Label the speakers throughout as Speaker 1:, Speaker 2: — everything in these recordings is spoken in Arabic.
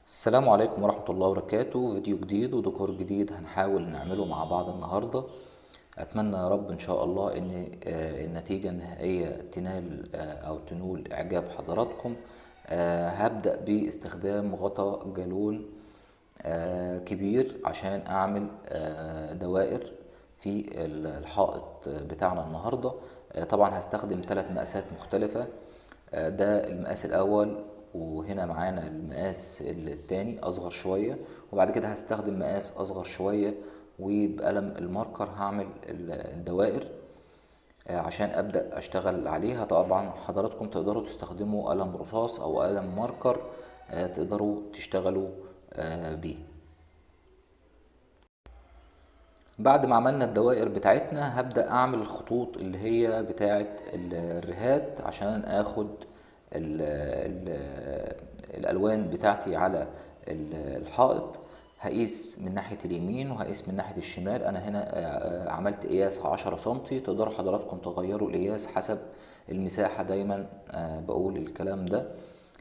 Speaker 1: السلام عليكم ورحمة الله وبركاته. فيديو جديد وديكور جديد هنحاول نعمله مع بعض النهاردة. أتمنى يا رب إن شاء الله إن النتيجة النهائية تنال أو تنول إعجاب حضراتكم. هبدأ باستخدام غطاء جالون كبير عشان أعمل دوائر في الحائط بتاعنا النهاردة. طبعا هستخدم 3 مقاسات مختلفة. ده المقاس الأول، وهنا معانا المقاس التاني أصغر شوية، وبعد كده هستخدم مقاس أصغر شوية، وبقلم الماركر هعمل الدوائر عشان أبدأ أشتغل عليها. طبعا حضراتكم تقدروا تستخدموا قلم رصاص أو قلم ماركر تقدروا تشتغلوا بيه. بعد ما عملنا الدوائر بتاعتنا هبدأ أعمل الخطوط اللي هي بتاعة الرهات عشان آخد ال ال الألوان بتاعتي على الحائط. هقيس من ناحية اليمين وهقيس من ناحية الشمال. أنا هنا عملت قياس 10 سنتي. تقدروا حضراتكم تغيروا القياس حسب المساحة. دايما بقول الكلام ده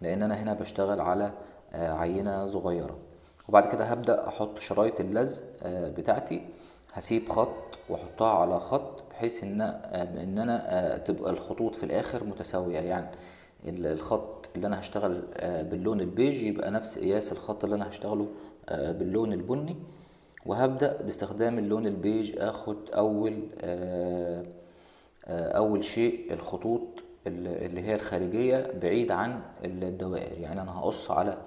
Speaker 1: لأن أنا هنا بشتغل على عينة صغيرة. وبعد كده هبدأ أحط شرايط اللزق بتاعتي. هسيب خط واحطها على خط بحيث ان انا تبقى الخطوط في الاخر متساويه، يعني الخط اللي انا هشتغل باللون البيج يبقى نفس قياس الخط اللي انا هشتغله باللون البني. وهبدأ باستخدام اللون البيج اخد اول شيء الخطوط اللي هي الخارجيه بعيد عن الدوائر. يعني انا هقص على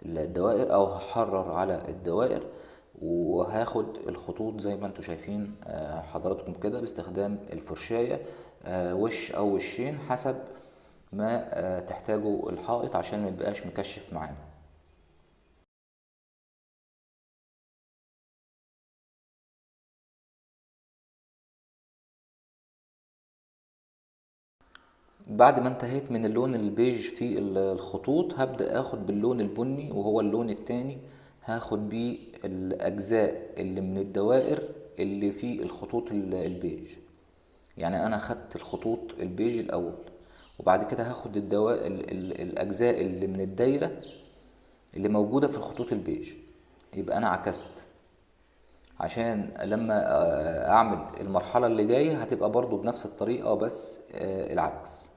Speaker 1: الدوائر او هحرر على الدوائر، وهاخد الخطوط زي ما انتم شايفين حضراتكم كده باستخدام الفرشاية، وش او وشين حسب ما تحتاجوا الحائط عشان ما يبقاش مكشف معانا. بعد ما انتهيت من اللون البيج في الخطوط هبدأ اخد باللون البني وهو اللون التاني. هاخد بيه الاجزاء اللي من الدوائر اللي في الخطوط البيج. يعني انا خدت الخطوط البيج الاول، وبعد كده هاخد الاجزاء اللي من الدايره اللي موجوده في الخطوط البيج. يبقى انا عكست عشان لما اعمل المرحله اللي جايه هتبقى برضو بنفس الطريقه، بس العكس.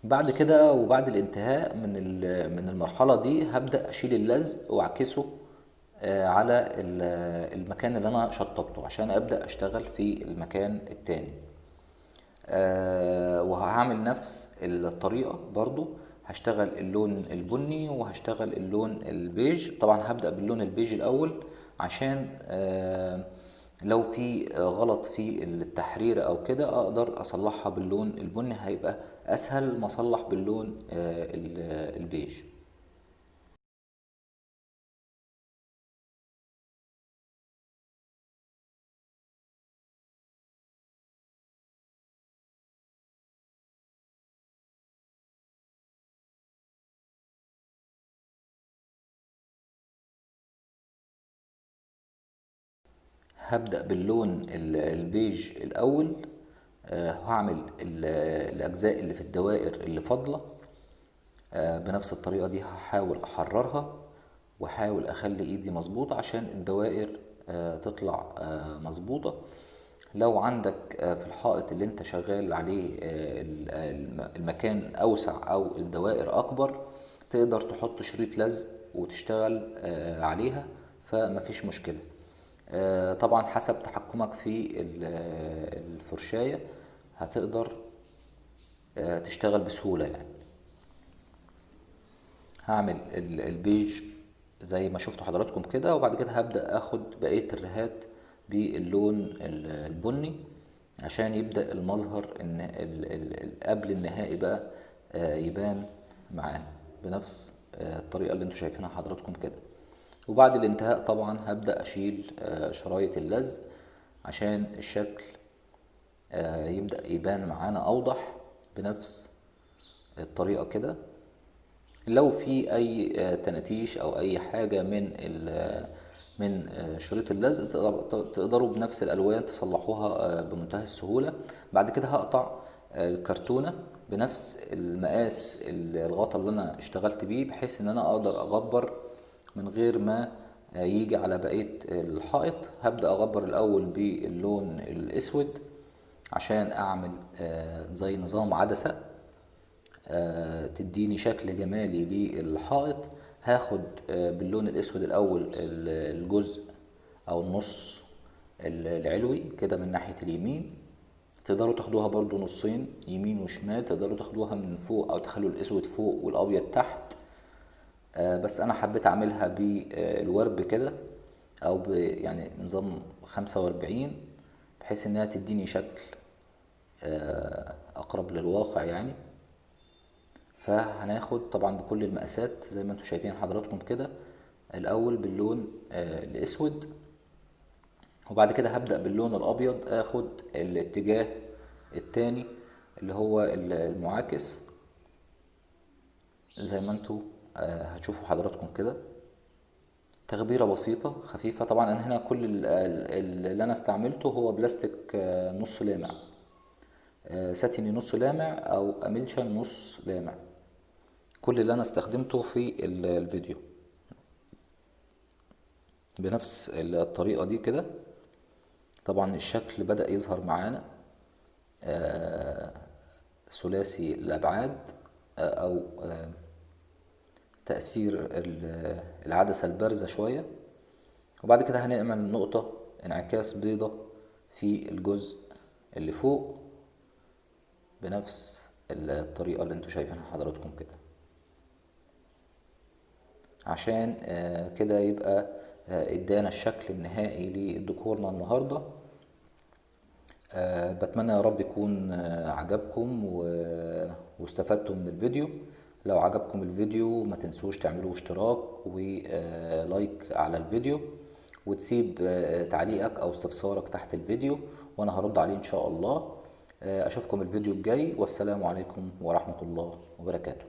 Speaker 1: بعد كده وبعد الانتهاء من المرحله دي هبدا اشيل اللزق واعكسه على المكان اللي انا شطبته عشان ابدا اشتغل في المكان التاني. وهعمل نفس الطريقة برضو. هشتغل اللون البني وهشتغل اللون البيج. طبعا هبدأ باللون البيج الأول عشان لو في غلط في التحرير أو كده أقدر أصلحها باللون البني. هيبقى أسهل ما أصلح باللون البيج. هبدأ باللون البيج الأول. هعمل الأجزاء اللي في الدوائر اللي فاضلة بنفس الطريقة دي. هحاول أحررها واحاول اخلي ايدي مظبوطة عشان الدوائر تطلع مظبوطة. لو عندك في الحائط اللي انت شغال عليه المكان اوسع او الدوائر اكبر تقدر تحط شريط لزق وتشتغل عليها، فمفيش مشكلة. طبعا حسب تحكمك في الفرشاية هتقدر تشتغل بسهولة يعني. هعمل البيج زي ما شفتوا حضراتكم كده، وبعد كده هبدأ اخد بقية الرهات باللون البني عشان يبدأ المظهر ان قبل النهائي بقى يبان معانا بنفس الطريقة اللي انتوا شايفينها حضراتكم كده. وبعد الانتهاء طبعا هبدأ اشيل شرايط اللزق عشان الشكل يبدأ يبان معانا اوضح بنفس الطريقة كده. لو في اي تناتيش او اي حاجة من شريط اللزق تقدروا بنفس الالوان تصلحوها بمنتهى السهولة. بعد كده هقطع الكرتونة بنفس المقاس الغطا اللي انا اشتغلت بيه، بحيث ان انا اقدر اغبر من غير ما يجي على بقية الحائط. هبدأ اغبر الاول باللون الاسود عشان اعمل زي نظام عدسة تديني شكل جمالي للحائط. هاخد باللون الاسود الاول الجزء او النص العلوي كده من ناحية اليمين. تقدروا تاخدوها برضو نصين يمين وشمال، تقدروا تاخدوها من فوق او تخلوا الاسود فوق والابيض تحت. بس انا حبيت اعملها بالورب كده او يعني نظام 45، بحيث انها تديني شكل اقرب للواقع يعني. فهناخد طبعا بكل المقاسات زي ما انتم شايفين حضراتكم كده، الاول باللون الاسود، وبعد كده هبدأ باللون الابيض اخد الاتجاه التاني اللي هو المعاكس زي ما انتم هتشوفوا حضراتكم كده. تغبيرة بسيطة خفيفة. طبعا انا هنا كل اللي انا استعملته هو بلاستيك نص لامع، ساتيني نص لامع او اميلشن نص لامع، كل اللي انا استخدمته في الفيديو بنفس الطريقة دي كده. طبعا الشكل بدأ يظهر معانا ثلاثي الأبعاد أو تأثير العدسة البارزة شوية. وبعد كده هنعمل نقطة انعكاس بيضة في الجزء اللي فوق بنفس الطريقة اللي انتوا شايفينها حضراتكم كده، عشان كده يبقى ادانا الشكل النهائي لديكورنا النهاردة. بتمنى يا رب يكون عجبكم واستفدتوا من الفيديو. لو عجبكم الفيديو ما تنسوش تعملوا اشتراك ولايك على الفيديو، وتسيب تعليقك او استفسارك تحت الفيديو وانا هرد عليه ان شاء الله. اشوفكم الفيديو الجاي، والسلام عليكم ورحمة الله وبركاته.